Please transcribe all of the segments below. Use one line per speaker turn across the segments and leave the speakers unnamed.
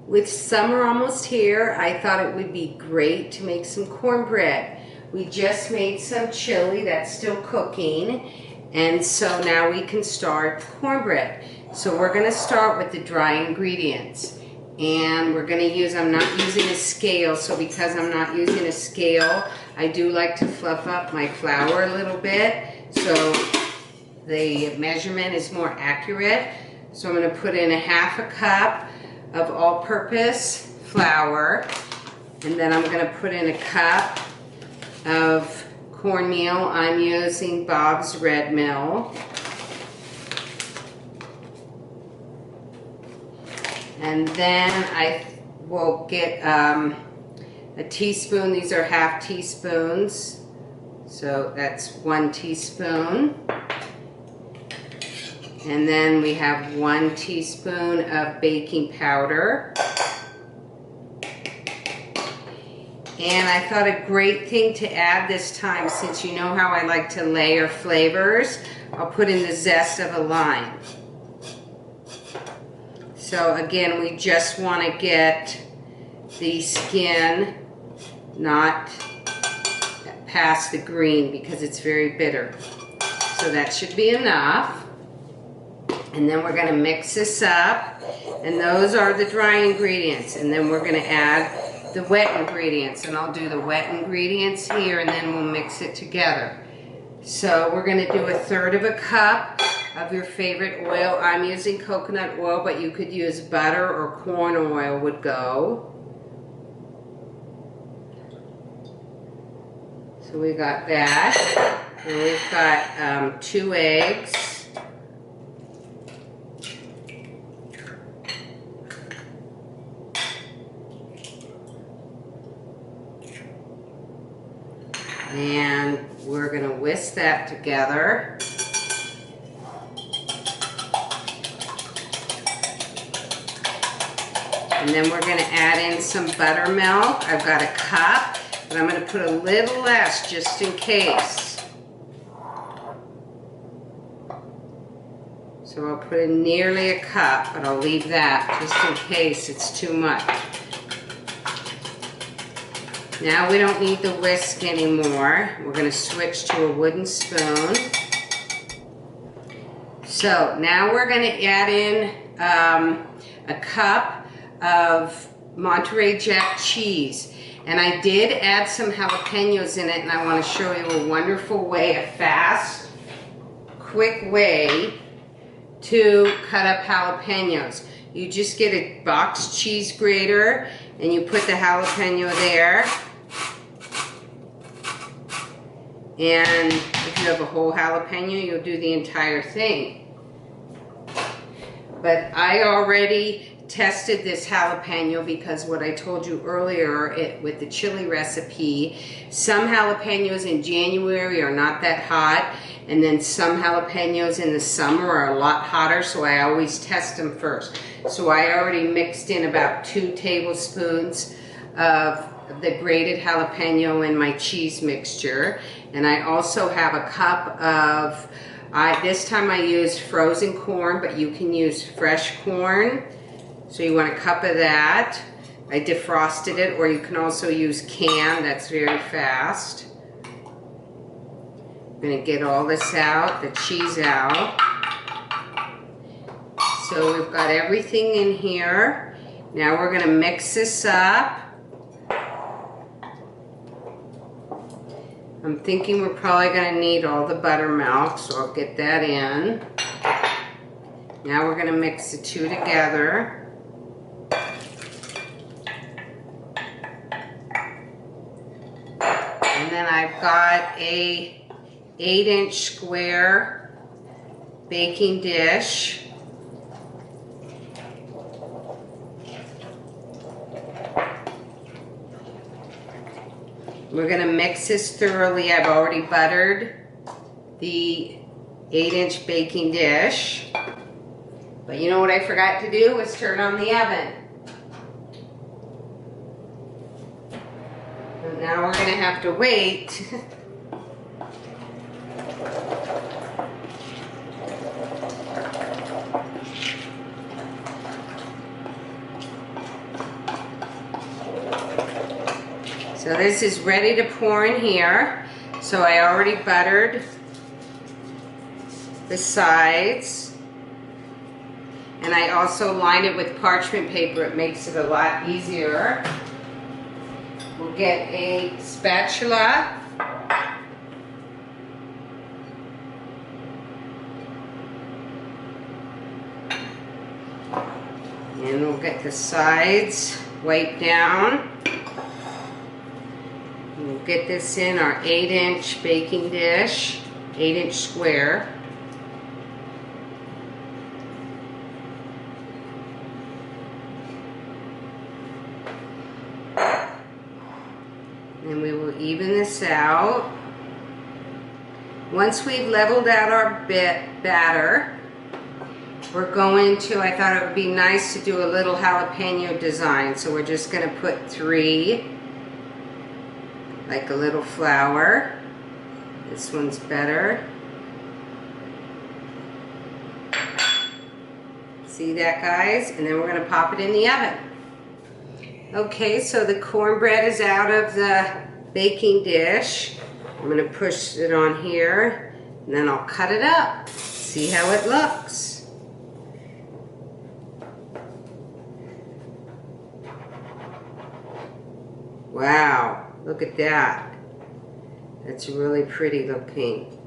With summer almost here, I thought it would be great to make some cornbread. We just made some chili that's still cooking, and so now we can start cornbread. So we're going to start with the dry ingredients, and we're going to use, I'm not using a scale, so because I'm not using a scale, I do like to fluff up my flour a little bit so the measurement is more accurate. So I'm going to put in a half a cup of all-purpose flour, and then I'm going to put in a cup of cornmeal. I'm using Bob's Red Mill. And then I will get a teaspoon. These are half teaspoons, so that's 1 teaspoon. And then we have 1 teaspoon of baking powder. And I thought a great thing to add this time, since you know how I like to layer flavors, I'll put in the zest of a lime. So again, we just want to get the skin not past the green because it's very bitter. So that should be enough. And then we're going to mix this up, and those are the dry ingredients. And then we're going to add the wet ingredients, and I'll do the wet ingredients here, and then we'll mix it together. So we're going to do 1/3 cup of your favorite oil. I'm using coconut oil, but you could use butter or corn oil would go. So we got that, and we've got 2 eggs. And we're going to whisk that together. And then we're going to add in some buttermilk. I've got a cup, but I'm going to put a little less just in case. So I'll put in nearly a cup, but I'll leave that just in case it's too much. Now we don't need the whisk anymore. We're going to switch to a wooden spoon. So now we're going to add in a cup of Monterey Jack cheese. And I did add some jalapeños in it, and I want to show you a wonderful way, a fast, quick way to cut up jalapeños. You just get a box cheese grater and you put the jalapeno there. And if you have a whole jalapeno, you'll do the entire thing. But I already tested this jalapeno because what I told you earlier with the chili recipe, some jalapenos in January are not that hot, and then some jalapenos in the summer are a lot hotter, so I always test them first. So I already mixed in about 2 tablespoons of the grated jalapeno in my cheese mixture. And I also have a cup of, this time I used frozen corn, but you can use fresh corn. So you want a cup of that. I defrosted it, or you can also use canned, that's very fast. I'm gonna get all this out, the cheese out. So we've got everything in here. Now we're gonna mix this up. I'm thinking we're probably gonna need all the buttermilk, so I'll get that in. Now we're gonna mix the two together. And then I've got a 8-inch square baking dish. We're going to mix this thoroughly. I've already buttered the 8-inch baking dish. But you know what I forgot to do was turn on the oven. And now we're going to have to wait So this is ready to pour in here. So I already buttered the sides. And I also line it with parchment paper. It makes it a lot easier. We'll get a spatula. And we'll get the sides wiped down. We'll get this in our 8-inch baking dish, 8-inch square. And we will even this out. Once we've leveled out our batter, we're going to, I thought it would be nice to do a little jalapeno design. So we're just going to put 3, like a little flower. This one's better. See that, guys? And then we're going to pop it in the oven. Okay, so the cornbread is out of the baking dish. I'm going to push it on here, and then I'll cut it up. See how it looks. Wow, look at that. That's really pretty looking.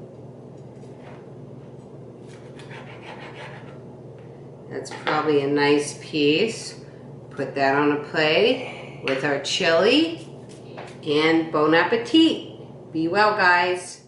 That's probably a nice piece. Put that on a plate with our chili, and bon appetit. Be well, guys.